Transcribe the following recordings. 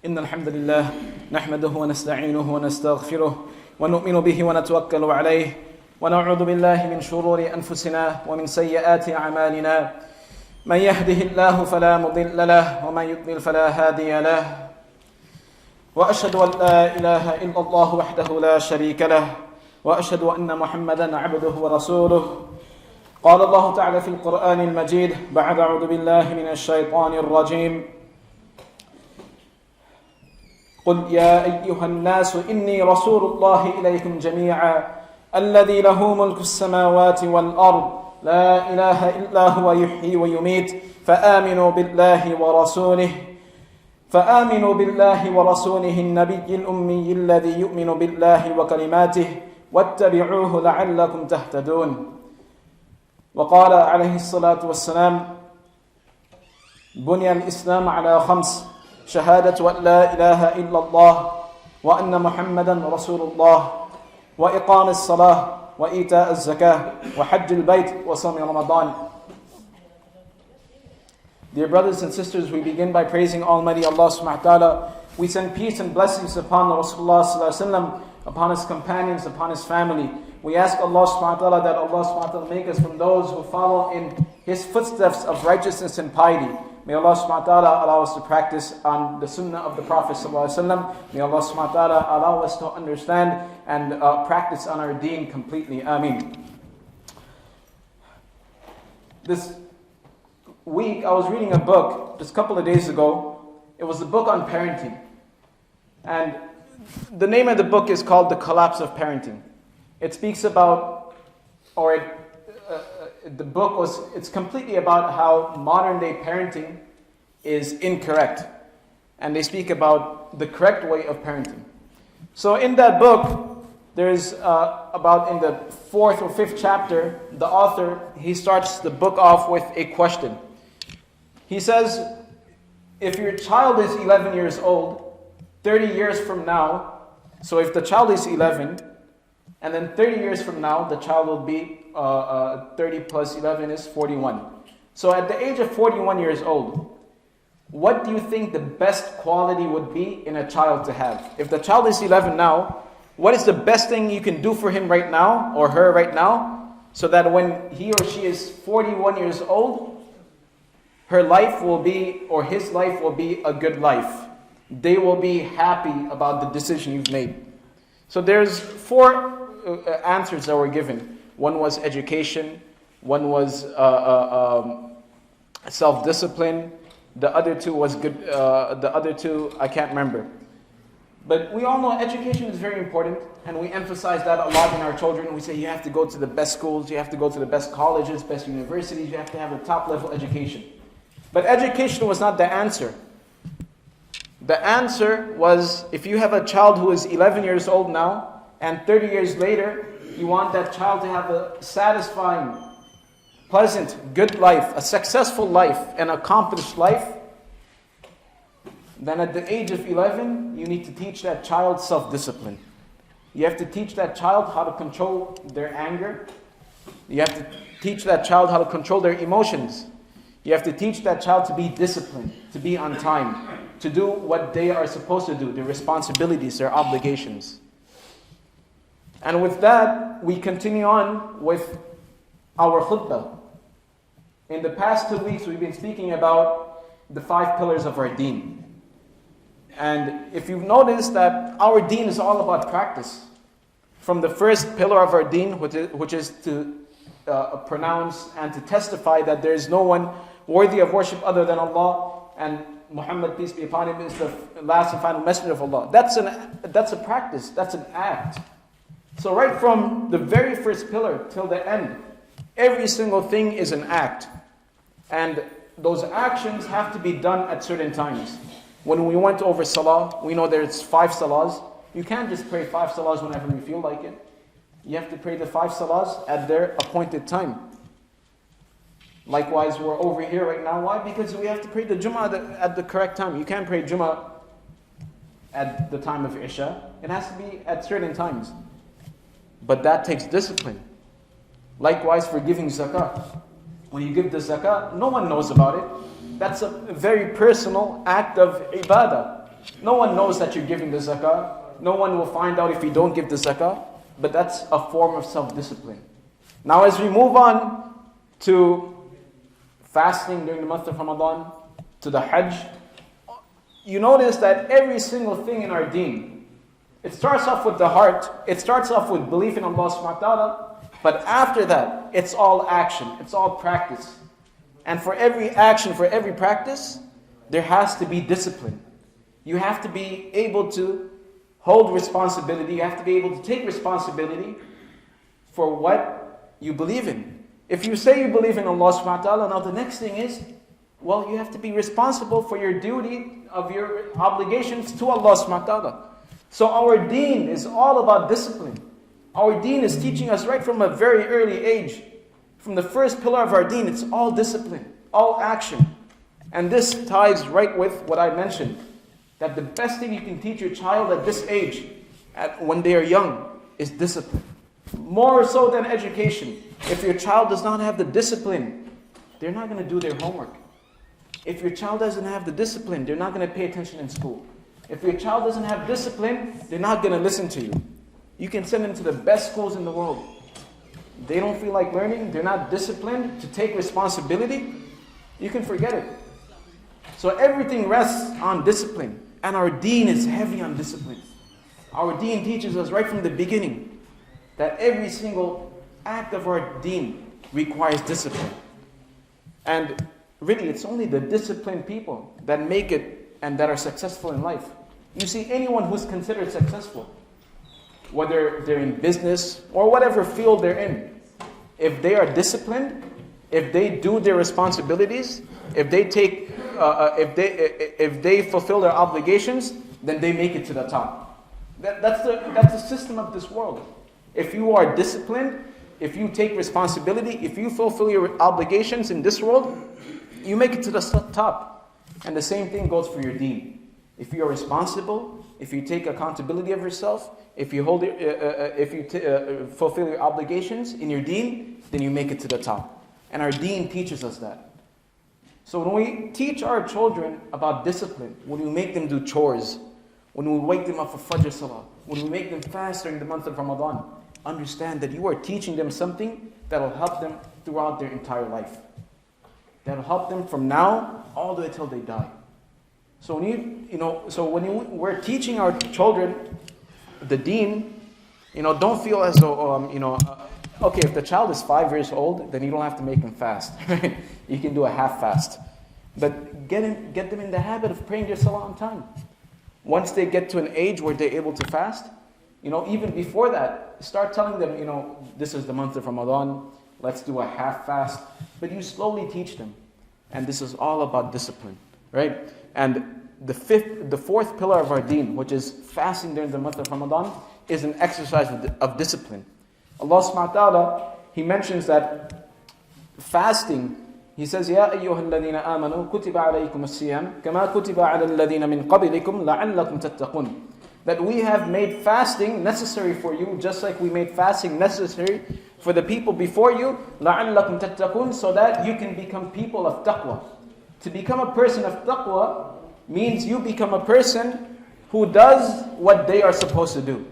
إن الحمد لله نحمده ونستعينه ونستغفره ونؤمن به ونتوكل عليه ونعوذ بالله من شرور أنفسنا ومن سيئات أعمالنا من يهده الله فلا مضل له ومن يضلل فلا هادي له وأشهد أن لا إله إلا الله وحده لا شريك له وأشهد أن محمدا عبده ورسوله قال الله تعالى في القرآن المجيد بعد أعوذ بالله من الشيطان الرجيم قل يا أيها الناس إني رسول الله إليكم جميعا الذي له ملك السماوات والأرض لا إله إلا هو يحيي ويميت فآمنوا بالله ورسوله النبي الأمي الذي يؤمن بالله وكلماته واتبعوه لعلكم تهتدون وقال عليه الصلاة والسلام بني الإسلام على 5 شهادة أن لا إله إلا الله وأن محمدا رسول الله وإقام الصلاة وإيتاء الزكاة وحج البيت وصوم رمضان. Dear brothers and sisters, we begin by praising Almighty Allah subhanahu wa ta'ala. We send peace and blessings upon Rasulullah sallallahu alaihi wasallam, upon his companions, upon his family. We ask Allah subhanahu wa ta'ala that Allah subhanahu wa ta'ala make us from those who follow in his footsteps of righteousness and piety. May Allah subhanahu wa ta'ala allow us to practice on the sunnah of the Prophet sallallahu alaihi wasallam. May Allah subhanahu wa ta'ala allow us to understand and practice on our deen completely. Ameen. This week I was reading a book just a couple of days ago. It was a book on parenting. And the name of the book is called The Collapse of Parenting. It speaks about, it's completely about how modern day parenting is incorrect. And they speak about the correct way of parenting. So in that book, there's about in the 4th or 5th chapter, the author, he starts the book off with a question. He says, if your child is 11 years old, 30 years from now, so if the child is 11, and then 30 years from now, the child will be 30 plus 11 is 41. So at the age of 41 years old, what do you think the best quality would be in a child to have? If the child is 11 now, what is the best thing you can do for him right now, or her right now, so that when he or she is 41 years old, her life will be, or his life will be a good life. They will be happy about the decision you've made. So there's 4 answers that were given. One was education, one was self-discipline, the other 2 was good, the other 2 I can't remember. But we all know education is very important, and we emphasize that a lot in our children. We say you have to go to the best schools, you have to go to the best colleges, best universities, you have to have a top level education. But education was not the answer. The answer was, if you have a child who is 11 years old now, and 30 years later, you want that child to have a satisfying, pleasant, good life, a successful life, an accomplished life, then at the age of 11, you need to teach that child self-discipline. You have to teach that child how to control their anger. You have to teach that child how to control their emotions. You have to teach that child to be disciplined, to be on time, to do what they are supposed to do, their responsibilities, their obligations. And with that, we continue on with our khutbah. In the past 2 weeks, we've been speaking about the 5 pillars of our deen. And if you've noticed that our deen is all about practice. From the first pillar of our deen, which is to pronounce and to testify that there is no one worthy of worship other than Allah, and Muhammad, peace be upon him, is the last and final messenger of Allah. That's a practice, that's an act. So right from the very first pillar till the end, every single thing is an act. And those actions have to be done at certain times. When we went over salah, we know there's 5 salahs. You can't just pray 5 salahs whenever you feel like it. You have to pray the 5 salahs at their appointed time. Likewise, we're over here right now. Why? Because we have to pray the Jummah at the correct time. You can't pray Jummah at the time of Isha. It has to be at certain times. But that takes discipline. Likewise for giving zakah. When you give the zakah, no one knows about it. That's a very personal act of ibadah. No one knows that you're giving the zakah. No one will find out if you don't give the zakah. But that's a form of self-discipline. Now as we move on to fasting during the month of Ramadan, to the Hajj, you notice that every single thing in our deen, it starts off with the heart, it starts off with belief in Allah subhanahu wa ta'ala, but after that, it's all action, it's all practice. And for every action, for every practice, there has to be discipline. You have to be able to hold responsibility, you have to be able to take responsibility for what you believe in. If you say you believe in Allah subhanahu wa ta'ala, now the next thing is, well, you have to be responsible for your duty of your obligations to Allah subhanahu wa ta'ala. So our deen is all about discipline. Our deen is teaching us right from a very early age. From the first pillar of our deen, it's all discipline, all action. And this ties right with what I mentioned, that the best thing you can teach your child at this age, when they are young, is discipline. More so than education. If your child does not have the discipline, they're not going to do their homework. If your child doesn't have the discipline, they're not going to pay attention in school. If your child doesn't have discipline, they're not going to listen to you. You can send them to the best schools in the world. They don't feel like learning, they're not disciplined to take responsibility, you can forget it. So everything rests on discipline. And our deen is heavy on discipline. Our deen teaches us right from the beginning that every single act of our deen requires discipline. And really, it's only the disciplined people that make it and that are successful in life. You see, anyone who's considered successful, whether they're in business or whatever field they're in, if they are disciplined, if they do their responsibilities, if they fulfill their obligations, then they make it to the top. That's the system of this world. If you are disciplined, if you take responsibility, if you fulfill your obligations in this world, you make it to the top. And the same thing goes for your deen. If you are responsible, if you take accountability of yourself, if you fulfill your obligations in your deen, then you make it to the top. And our deen teaches us that. So when we teach our children about discipline, when we make them do chores, when we wake them up for Fajr Salah, when we make them fast during the month of Ramadan, understand that you are teaching them something that will help them throughout their entire life. That will help them from now all the way till they die. So when we're teaching our children the deen, don't feel as though okay, if the child is 5 years old, then you don't have to make him fast. You can do a half fast. But get them in the habit of praying their salah on time. Once they get to an age where they're able to fast, even before that, start telling them, this is the month of Ramadan, let's do a half fast. But you slowly teach them. And this is all about discipline, right? And the fourth pillar of our deen, which is fasting during the month of Ramadan, is an exercise of discipline. Allah subhanahu wa ta'ala, He mentions that fasting, He says, يَا أَيُّهَا الَّذِينَ آمَنُوا كُتِبَ عَلَيْكُمُ الصِّيَامُ كَمَا كُتِبَ عَلَى الَّذِينَ مِنْ قَبْلِكُمْ لَعَلَّكُمْ تَتَّقُونَ. That we have made fasting necessary for you, just like we made fasting necessary for the people before you, لَعَلَّكُمْ تَتَّقُونَ, so that you can become people of taqwa. To become a person of taqwa means you become a person who does what they are supposed to do.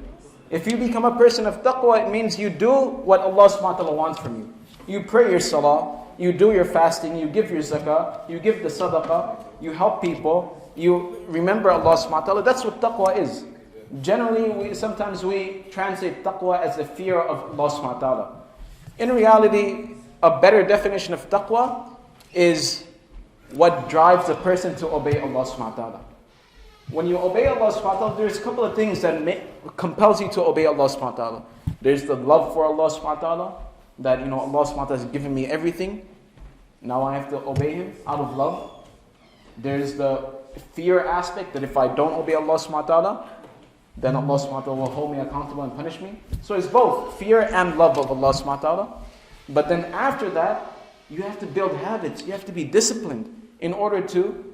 If you become a person of taqwa, it means you do what Allah subhanahu wa ta'ala wants from you. You pray your salah, you do your fasting, you give your zakah, you give the sadaqah, you help people, you remember Allah subhanahu wa ta'ala. That's what taqwa is. Generally, sometimes we translate taqwa as the fear of Allah subhanahu wa ta'ala. In reality, a better definition of taqwa is what drives a person to obey Allah subhanahu wa ta'ala. When you obey Allah subhanahu wa ta'ala, there's a couple of things that compels you to obey Allah subhanahu wa ta'ala. There's the love for Allah subhanahu wa ta'ala, that Allah subhanahu wa ta'ala has given me everything, now I have to obey Him out of love. There's the fear aspect, that if I don't obey Allah subhanahu wa ta'ala, then Allah subhanahu wa ta'ala will hold me accountable and punish me. So it's both fear and love of Allah subhanahu wa ta'ala. But then after that, you have to build habits, you have to be disciplined in order to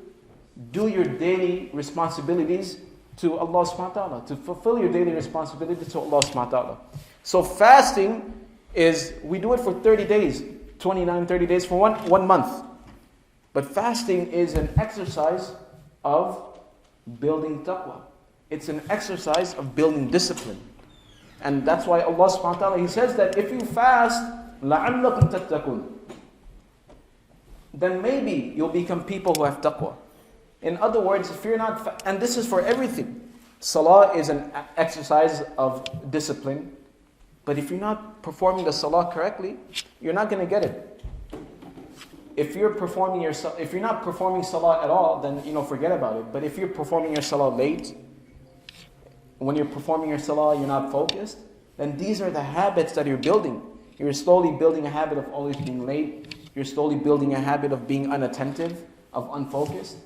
do your daily responsibilities to Allah subhanahu wa ta'ala, to fulfill your daily responsibilities to Allah subhanahu wa ta'ala. So fasting is, we do it for 30 days, 29, 30 days, for one month. But fasting is an exercise of building taqwa. It's an exercise of building discipline. And that's why Allah subhanahu wa ta'ala, He says that if you fast, لَعَلَّكُمْ تَتَّقُونَ, then maybe you'll become people who have taqwa. In other words, if you're not, and this is for everything. Salah is an exercise of discipline. But if you're not performing the salah correctly, you're not going to get it. If you're not performing salah at all, then forget about it. But if you're performing your salah late, when you're performing your salah, you're not focused, then these are the habits that you're building. You're slowly building a habit of always being late. You're slowly building a habit of being unattentive, of unfocused.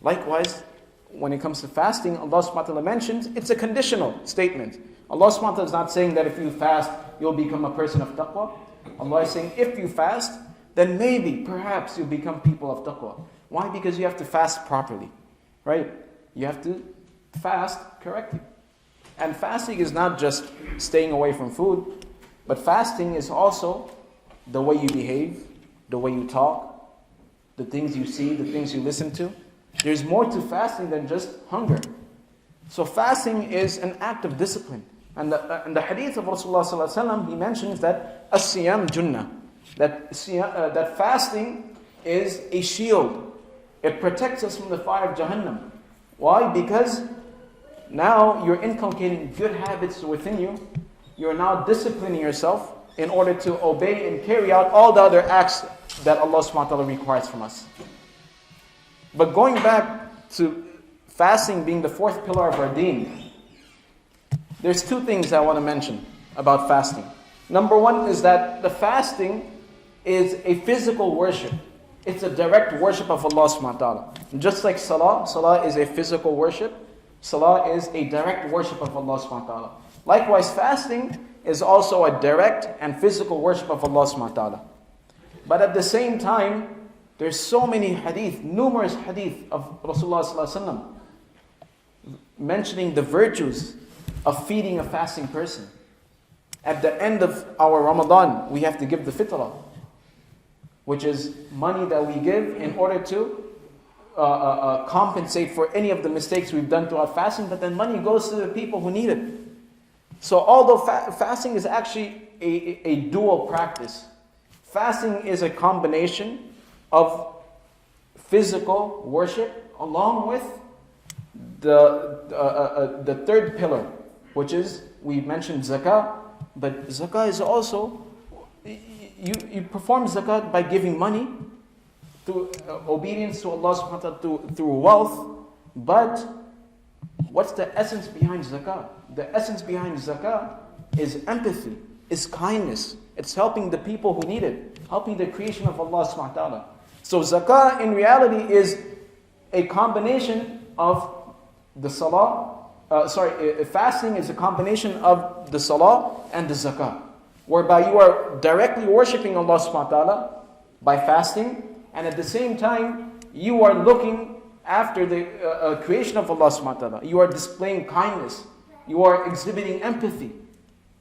Likewise, when it comes to fasting, Allah subhanahu wa ta'ala mentions it's a conditional statement. Allah subhanahu wa ta'ala is not saying that if you fast, you'll become a person of taqwa. Allah is saying if you fast, then maybe, perhaps you'll become people of taqwa. Why? Because you have to fast properly, right? You have to fast correctly. And fasting is not just staying away from food, but fasting is also the way you behave, the way you talk, the things you see, the things you listen to. There's more to fasting than just hunger. So fasting is an act of discipline. And the hadith of Rasulullah sallallahu alaihi wasallam, he mentions that as-siyam junnah, that fasting is a shield. It protects us from the fire of Jahannam. Why? Because now you're inculcating good habits within you. You're now disciplining yourself in order to obey and carry out all the other acts that Allah subhanahu wa ta'ala requires from us. But going back to fasting being the fourth pillar of our deen, there's two things I want to mention about fasting. Number one is that the fasting is a physical worship. It's a direct worship of Allah subhanahu wa ta'ala. Just like salah is a physical worship, salah is a direct worship of Allah subhanahu wa ta'ala. Likewise, fasting is also a direct and physical worship of Allah subhanahu wa ta'ala. But at the same time, there's so many hadith, numerous hadith of Rasulullah sallallahu alaihi wasallam mentioning the virtues of feeding a fasting person. At the end of our Ramadan, we have to give the fitrah, which is money that we give in order to compensate for any of the mistakes we've done throughout fasting, but then money goes to the people who need it. So although fasting is actually a dual practice, fasting is a combination of physical worship along with the third pillar, which is, we mentioned zakah, but zakah is also, you perform zakah by giving money, through obedience to Allah subhanahu wa ta'ala, through wealth. But what's the essence behind zakah? The essence behind zakah is empathy, is kindness. It's helping the people who need it, helping the creation of Allah subhanahu wa ta'ala. So zakah in reality is a combination of the salah, fasting is a combination of the salah and the zakah, whereby you are directly worshipping Allah subhanahu wa ta'ala by fasting, and at the same time you are looking after the creation of Allah subhanahu wa ta'ala. You are displaying kindness, you are exhibiting empathy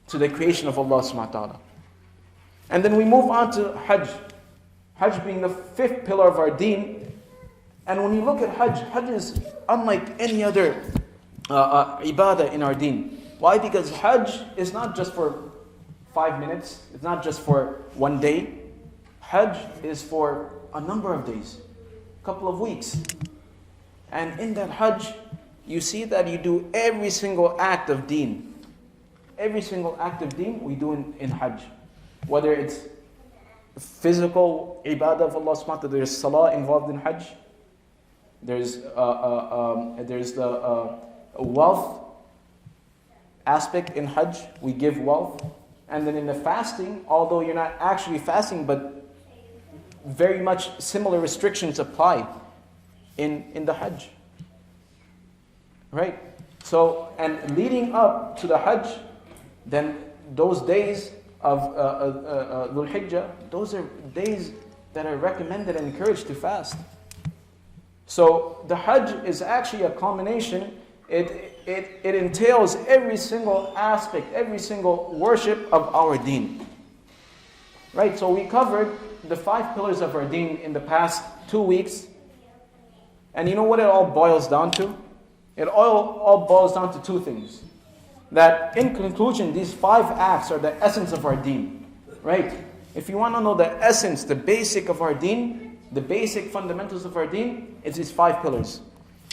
to the creation of Allah subhanahu wa ta'ala. And then we move on to Hajj. Hajj being the fifth pillar of our deen. And when you look at Hajj, Hajj is unlike any other ibadah in our deen. Why? Because Hajj is not just for 5 minutes. It's not just for one day. Hajj is for a number of days, a couple of weeks. And in that Hajj, you see that you do every single act of deen. Every single act of deen we do in Hajj. Whether it's physical ibadah of Allah subhanahu wa ta'ala, there's salah involved in Hajj. There's the wealth aspect in Hajj. We give wealth. And then in the fasting, although you're not actually fasting, but very much similar restrictions apply in the Hajj. Right? So, and leading up to the Hajj, then those days of Dhul Hijjah, those are days that are recommended and encouraged to fast. So the Hajj is actually a culmination. It entails every single aspect, every single worship of our deen. Right? So we covered the 5 pillars of our deen in the past 2 weeks. And you know what it all boils down to? It all boils down to two things. That in conclusion, these 5 acts are the essence of our deen. Right? If you want to know the essence, the basic of our deen, the basic fundamentals of our deen, it's these 5 pillars.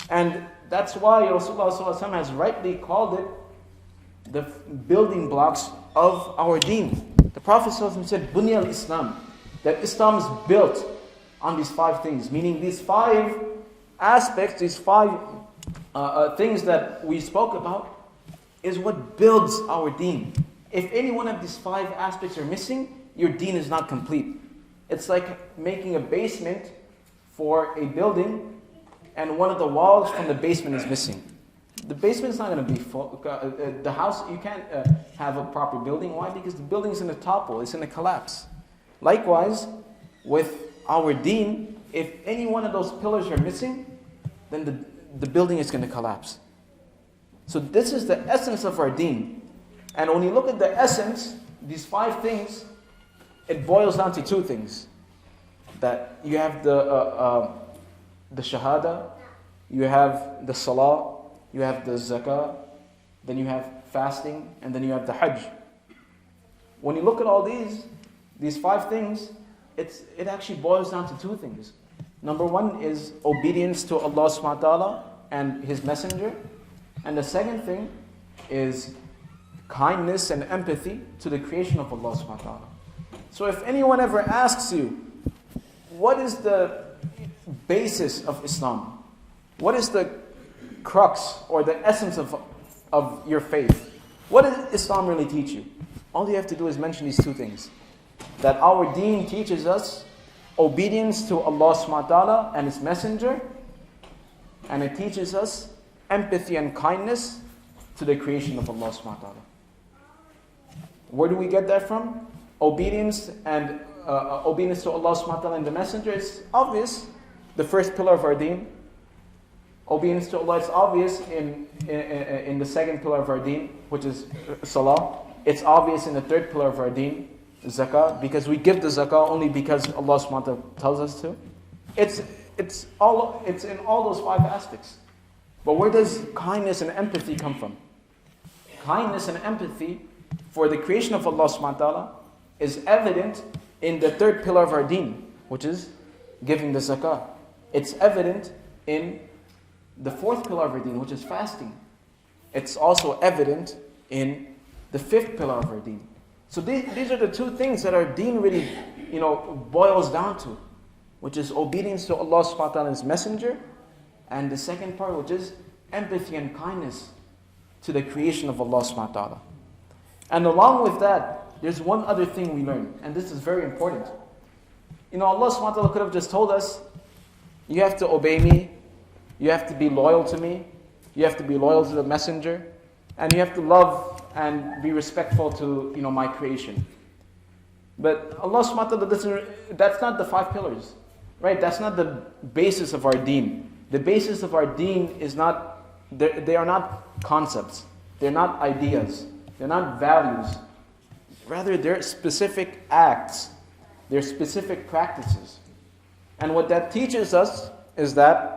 And that's why Rasulullah ﷺ has rightly called it the building blocks of our deen. The Prophet ﷺ said, Bunya al-Islam, that Islam is built on these 5 things. Meaning these 5 aspects, these 5 things that we spoke about, is what builds our deen. If any one of these 5 aspects are missing, your deen is not complete. It's like making a basement for a building and one of the walls from the basement is missing. The basement is not going to be full. The house, you can't have a proper building. Why? Because the building is in a topple, it's in a collapse. Likewise, with our deen, if any one of those pillars are missing, then the building is going to collapse. So this is the essence of our deen. And when you look at the essence, these 5 things, it boils down to 2 things. That you have the shahada, you have the salah, you have the zakah, then you have fasting, and then you have the hajj. When you look at all these 5 things, it actually boils down to 2 things. Number 1 is obedience to Allah subhanahu wa ta'ala and His Messenger. And the second thing is kindness and empathy to the creation of Allah subhanahu wa ta'ala. So if anyone ever asks you, what is the basis of Islam? What is the crux or the essence of your faith? What does Islam really teach you? All you have to do is mention these 2 things. That our deen teaches us obedience to Allah subhanahu wa ta'ala and His Messenger, and it teaches us empathy and kindness to the creation of Allah subhanahu wa ta'ala. Where do we get that from? Obedience and obedience to Allah subhanahu wa ta'ala and the Messenger is obvious. The first pillar of our deen. Obedience to Allah is obvious in the second pillar of our deen, which is salah. It's obvious in the third pillar of our deen, zakah, because we give the zakah only because Allah subhanahu wa ta'ala tells us to. It's in all those 5 aspects. But where does kindness and empathy come from? Kindness and empathy for the creation of Allah subhanahu wa ta'ala is evident in the third pillar of our deen, which is giving the zakah. It's evident in the fourth pillar of our deen, which is fasting. It's also evident in the fifth pillar of our deen. So these are the 2 things that our deen really, boils down to, which is obedience to Allah subhanahu wa ta'ala and His Messenger, and the second part, which is empathy and kindness to the creation of Allah subhanahu wa ta'ala. And along with that, there's one other thing we learn, and this is very important. Allah subhanahu wa ta'ala could have just told us, you have to obey me, you have to be loyal to me, you have to be loyal to the Messenger, and you have to love and be respectful to my creation. But Allah subhanahu wa ta'ala that's not the 5 pillars. Right? That's not the basis of our deen. The basis of our deen is not, they are not concepts. They're not ideas. They're not values. Rather, they're specific acts. They're specific practices. And what that teaches us is that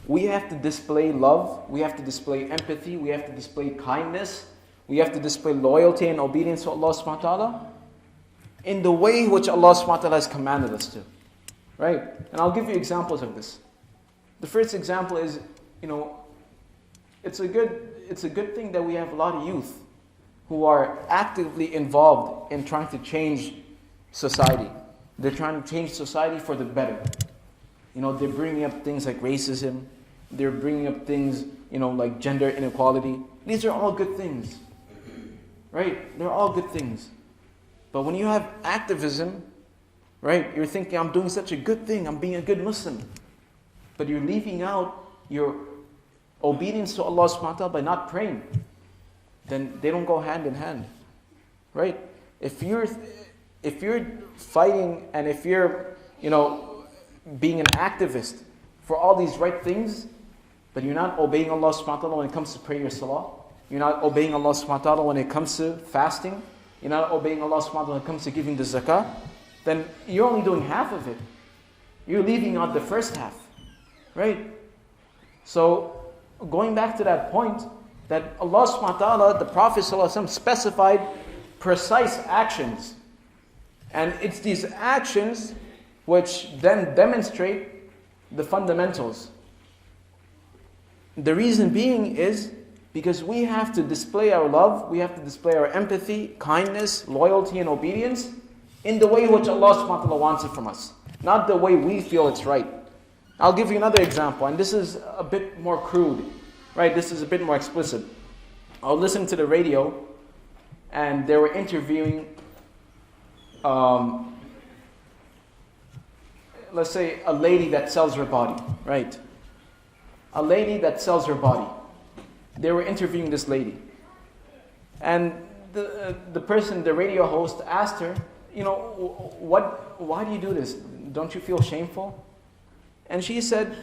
we have to display love, we have to display empathy, we have to display kindness, we have to display loyalty and obedience to Allah subhanahu wa ta'ala in the way which Allah subhanahu wa ta'ala has commanded us to. Right? And I'll give you examples of this. The first example is, it's a good thing that we have a lot of youth who are actively involved in trying to change society. They're trying to change society for the better. They're bringing up things like racism. They're bringing up things, like gender inequality. These are all good things. Right? They're all good things. But when you have activism, right, you're thinking, I'm doing such a good thing, I'm being a good Muslim. But you're leaving out your obedience to Allah subhanahu wa ta'ala by not praying. Then they don't go hand in hand. Right? If you're fighting and if you're, being an activist for all these right things, but you're not obeying Allah subhanahu wa ta'ala when it comes to praying your salah, you're not obeying Allah subhanahu wa ta'ala when it comes to fasting, you're not obeying Allah subhanahu wa ta'ala when it comes to giving the zakah, then you're only doing half of it. You're leaving out the first half. Right? So going back to that point, that Allah subhanahu wa ta'ala, the Prophet ﷺ specified precise actions. And it's these actions which then demonstrate the fundamentals. The reason being is because we have to display our love, we have to display our empathy, kindness, loyalty and obedience in the way in which Allah subhanahu wa ta'ala wants it from us. Not the way we feel it's right. I'll give you another example, and this is a bit more crude, right? This is a bit more explicit. I'll listen to the radio, and they were interviewing, let's say, a lady that sells her body, right? A lady that sells her body. They were interviewing this lady. And the person, the radio host, asked her, why do you do this? Don't you feel shameful? And she said,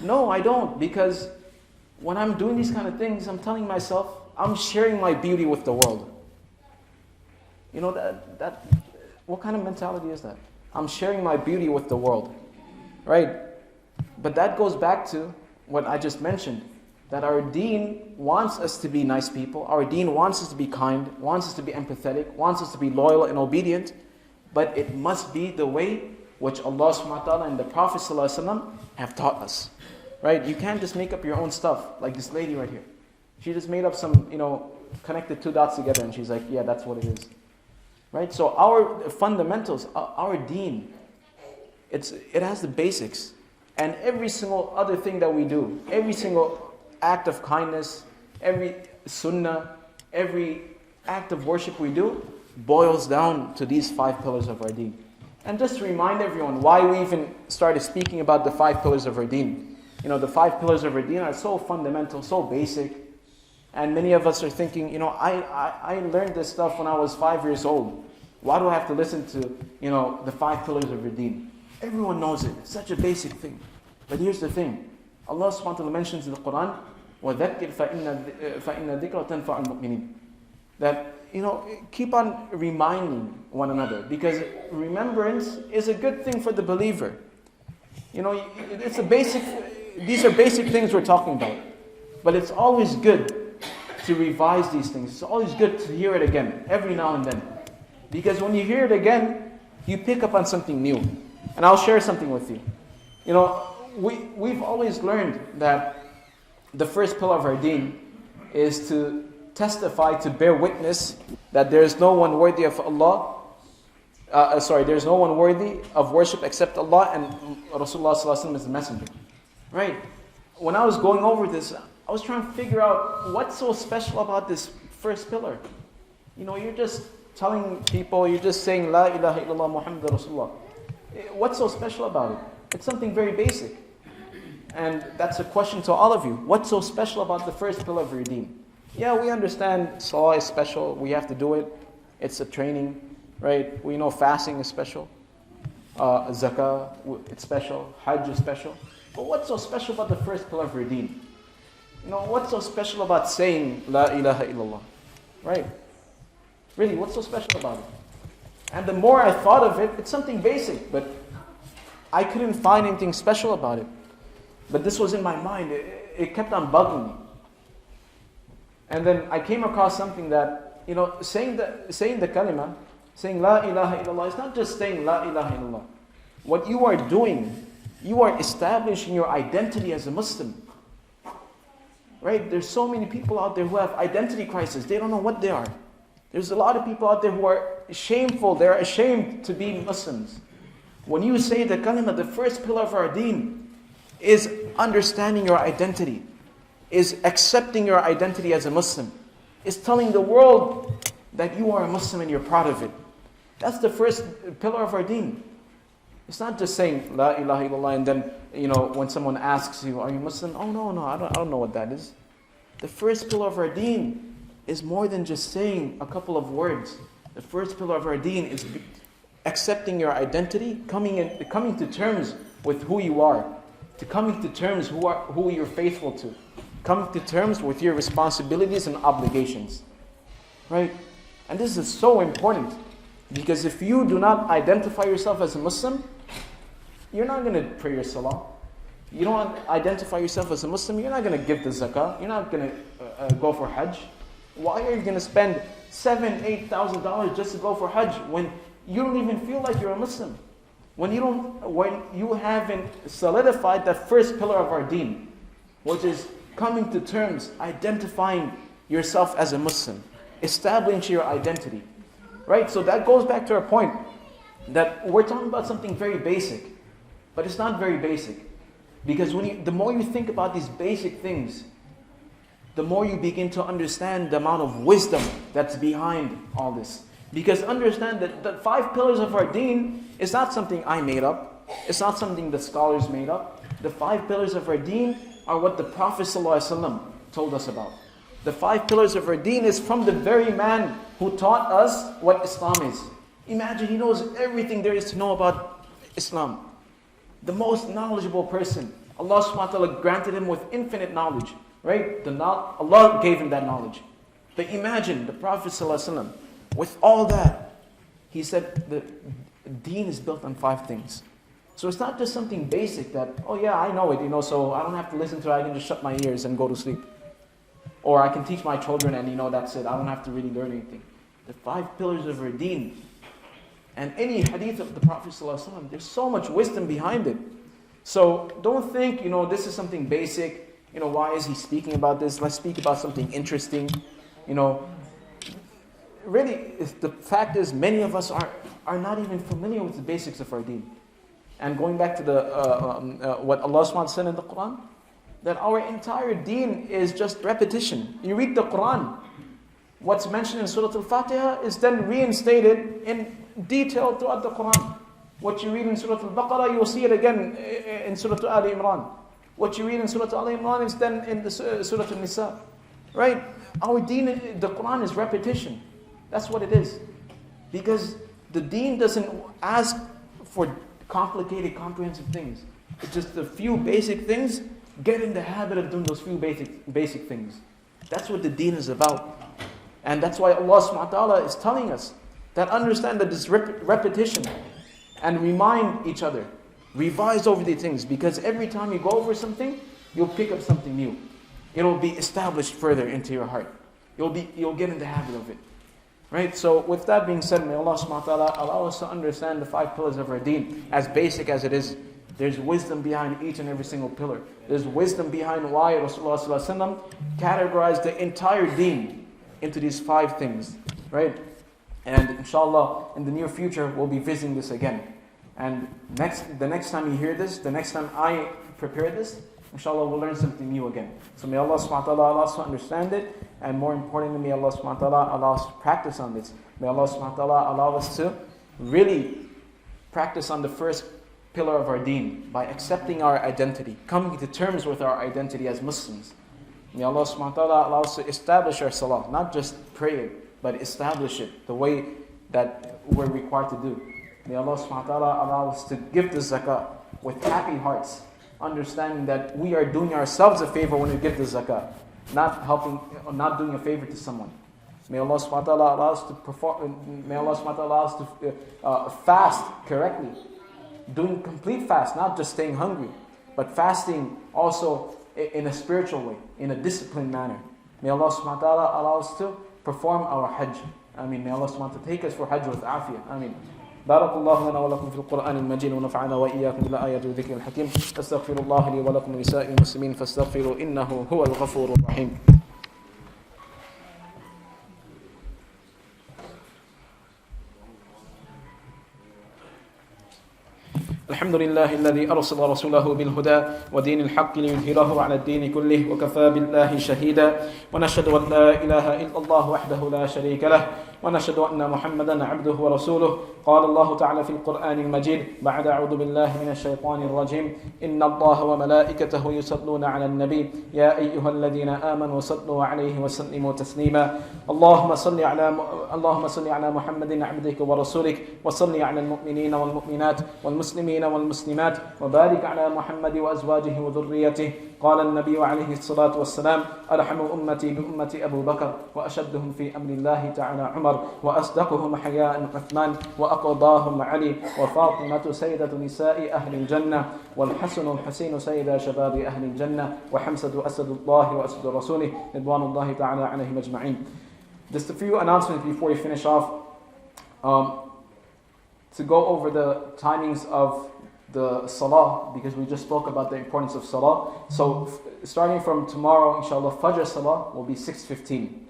no, I don't, because when I'm doing these kind of things, I'm telling myself, I'm sharing my beauty with the world. You know, that what kind of mentality is that? I'm sharing my beauty with the world, right? But that goes back to what I just mentioned, that our deen wants us to be nice people, our deen wants us to be kind, wants us to be empathetic, wants us to be loyal and obedient, but it must be the way which Allah subhanahu wa ta'ala and the Prophet ﷺ have taught us, right? You can't just make up your own stuff, like this lady right here. She just made up some, connected two dots together and she's like, yeah, that's what it is. Right? So our fundamentals, our deen, it has the basics. And every single other thing that we do, every single act of kindness, every sunnah, every act of worship we do, boils down to these 5 pillars of our deen. And just to remind everyone why we even started speaking about the 5 pillars of our deen. The 5 pillars of our deen are so fundamental, so basic. And many of us are thinking, I learned this stuff when I was 5 years old. Why do I have to listen to, the 5 pillars of our deen? Everyone knows it. It's such a basic thing. But here's the thing. Allah subhanahu wa ta'ala mentions in the Quran, وَذَكِّرْ فَإِنَّ الذِّكْرَ تَنْفَعُ الْمُؤْمِنِينَ. That, keep on reminding one another. Because remembrance is a good thing for the believer. It's a basic, these are basic things we're talking about. But it's always good to revise these things. It's always good to hear it again, every now and then. Because when you hear it again, you pick up on something new. And I'll share something with you. We've always learned that the first pillar of our deen is to testify, to bear witness that there is no one worthy of Allah. There's no one worthy of worship except Allah, and Rasulullah ﷺ is the messenger. Right? When I was going over this, I was trying to figure out what's so special about this first pillar. You're just telling people, you're just saying La ilaha illallah Muhammad Rasulullah. What's so special about it? It's something very basic. And that's a question to all of you. What's so special about the first pillar of your deen? Yeah, we understand Salah is special. We have to do it. It's a training, right? We know fasting is special. Zakah, it's special. Hajj is special. But what's so special about the first pillar of your deen? What's so special about saying La ilaha illallah? Right? Really, what's so special about it? And the more I thought of it, it's something basic, but I couldn't find anything special about it. But this was in my mind. It kept on bugging me. And then I came across something that, saying the kalima, saying La ilaha illallah, it's not just saying La ilaha illallah. What you are doing, you are establishing your identity as a Muslim. Right? There's so many people out there who have identity crisis. They don't know what they are. There's a lot of people out there who are shameful. They're ashamed to be Muslims. When you say the kalima, the first pillar of our deen is understanding your identity, is accepting your identity as a Muslim, is telling the world that you are a Muslim and you're proud of it. That's the first pillar of our deen. It's not just saying La ilaha illallah and then, when someone asks you, are you Muslim? Oh no, I don't know what that is. The first pillar of our deen is more than just saying a couple of words. The first pillar of our deen is accepting your identity, coming to terms with who you are, to coming to terms who you're faithful to, coming to terms with your responsibilities and obligations. Right? And this is so important, because if you do not identify yourself as a Muslim, you're not going to pray your salah. You don't identify yourself as a Muslim, you're not going to give the zakah, you're not going to go for Hajj. Why are you going to spend $7,000, $8,000 just to go for Hajj when you don't even feel like you're a Muslim? When you haven't solidified that first pillar of our deen, which is coming to terms, identifying yourself as a Muslim, establishing your identity. Right? So that goes back to our point that we're talking about something very basic, but it's not very basic. Because the more you think about these basic things, the more you begin to understand the amount of wisdom that's behind all this. Because understand that the 5 pillars of our deen is not something I made up. It's not something the scholars made up. The 5 pillars of our deen are what the Prophet ﷺ told us about. The 5 pillars of our deen is from the very man who taught us what Islam is. Imagine, he knows everything there is to know about Islam. The most knowledgeable person. Allah subhanahu wa ta'ala granted him with infinite knowledge. Right? Allah gave him that knowledge. But imagine the Prophet ﷺ, with all that, he said the deen is built on 5 things. So it's not just something basic that, oh yeah, I know it, so I don't have to listen to it, I can just shut my ears and go to sleep. Or I can teach my children and that's it, I don't have to really learn anything. The 5 pillars of our deen. And any hadith of the Prophet ﷺ, there's so much wisdom behind it. So don't think, this is something basic. Why is he speaking about this? Let's speak about something interesting. Really, the fact is, many of us are not even familiar with the basics of our deen. And going back to what Allah subhanahu wa ta'ala said in the Quran, that our entire deen is just repetition. You read the Quran, what's mentioned in Surah Al-Fatiha is then reinstated in detail throughout the Quran. What you read in Surah Al-Baqarah, you'll see it again in Surah Ali Imran. What you read in Surah Ali Imran is then in the Surah Al-Nisa. Right? Our deen, the Quran is repetition. That's what it is. Because the deen doesn't ask for complicated, comprehensive things. It's just a few basic things. Get in the habit of doing those few basic things. That's what the deen is about. And that's why Allah subhanahu wa ta'ala is telling us that understand that this repetition and remind each other. Revise over the things, because every time you go over something, you'll pick up something new. It'll be established further into your heart. You'll get in the habit of it. Right? So with that being said, may Allah subhanahu wa ta'ala allow us to understand the 5 pillars of our deen, as basic as it is. There's wisdom behind each and every single pillar. There's wisdom behind why Rasulullah sallallahu alaihi wasallam categorized the entire deen into these 5 things. Right? And inshallah, in the near future, we'll be visiting this again. And the next time you hear this, the next time I prepare this, inshallah, we'll learn something new again. So may Allah subhanahu wa ta'ala allow us to understand it, and more importantly, may Allah subhanahu wa ta'ala allow us to practice on this. May Allah subhanahu wa ta'ala allow us to really practice on the first pillar of our deen by accepting our identity, coming to terms with our identity as Muslims. May Allah subhanahu wa ta'ala allow us to establish our salah, not just pray it, but establish it the way that we're required to do. May Allah subhanahu wa ta'ala allow us to give the zakah with happy hearts, understanding that we are doing ourselves a favor when we give the zakah, not doing a favor to someone. May Allah subhanahu wa ta'ala allow us to perform, may Allah subhanahu wa ta'ala allow us to fast correctly, doing complete fast, not just staying hungry, but fasting also in a spiritual way, in a disciplined manner. May Allah subhanahu wa ta'ala allow us to perform our hajj. Ameen. May Allah subhanahu wa ta'ala take us for hajj with afiyah. Ameen. بارك الله لنا ولكم في القرآن المجيد ونفعنا وإياكم بالآيات والذكر الحكيم أستغفر الله لي ولكم ولسائر المسلمين فاستغفروا إنه هو الغفور الرحيم الحمد لله الذي أرسل رسوله بالهدى ودين الحق ليظهره على الدين كله وكفى بالله شهيدا ونشهد أن لا إله إلا الله وحده لا شريك له ونشهد أن محمدا عبده ورسوله قال الله تعالى في القرآن المجيد بعد أعوذ بالله من الشيطان الرجيم إن الله وملائكته يصلون على النبي يا أيها الذين آمنوا صلوا عليه وسلموا تسليما اللهم صل على محمد عبدك ورسولك وصل على المؤمنين والمؤمنات والمسلمين والمسلمات وبارك على محمد وأزواجه وذريته قال النبي عليه الصلاة والسلام أرحم أمتي بأمة أبو بكر وأشدهم في أمر الله تعالى عمر عمر وأصدقهم حياء عثمان وأقضاهم علي وفاطمة سيدة نساء أهل الجنة والحسن الحسين سيد شباب أهل الجنة وحمزة أسد الله وأسد رسوله رضوان الله تعالى عليهم أجمعين. Just a few announcements before we finish off. To go over the timings of the salah, because we just spoke about the importance of salah. So starting from tomorrow, inshallah, Fajr salah will be 6:15.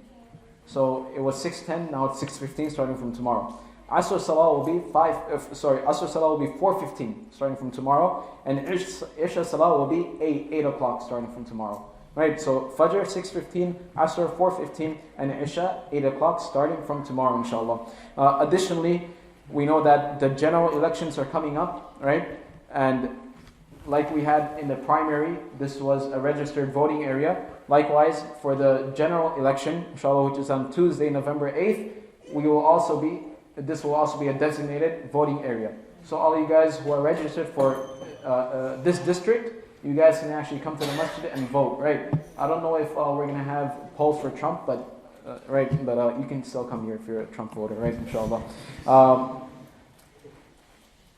So it was 6:10, now it's 6:15 starting from tomorrow. Asr salah will be Asr salah will be 4:15 starting from tomorrow, and Isha salah will be 8 o'clock starting from tomorrow. Right, so Fajr 6:15, Asr 4:15, and Isha 8 o'clock starting from tomorrow, inshallah. Additionally, we know that the general elections are coming up, right? And like we had in the primary, this was a registered voting area. Likewise, for the general election, inshallah, which is on Tuesday, November 8th, this will also be a designated voting area. So all you guys who are registered for this district, you guys can actually come to the masjid and vote, right? I don't know if we're going to have polls for Trump, but you can still come here if you're a Trump voter, right? Inshallah.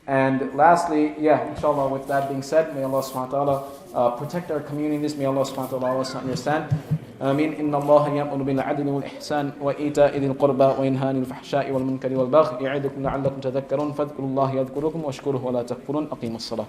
And lastly, inshallah, with that being said, may Allah subhanahu wa ta'ala protect our communities. May Allah subhanahu wa ta'ala always understand. آمين. إن الله يأمر بالعدل والإحسان وإيتاء ذي القربى وينهى عن الفحشاء والمنكر والبغي يعظكم لعلكم تذكرون فاذكروا الله يذكركم واشكروه ولا تكفرون أقيموا الصلاة.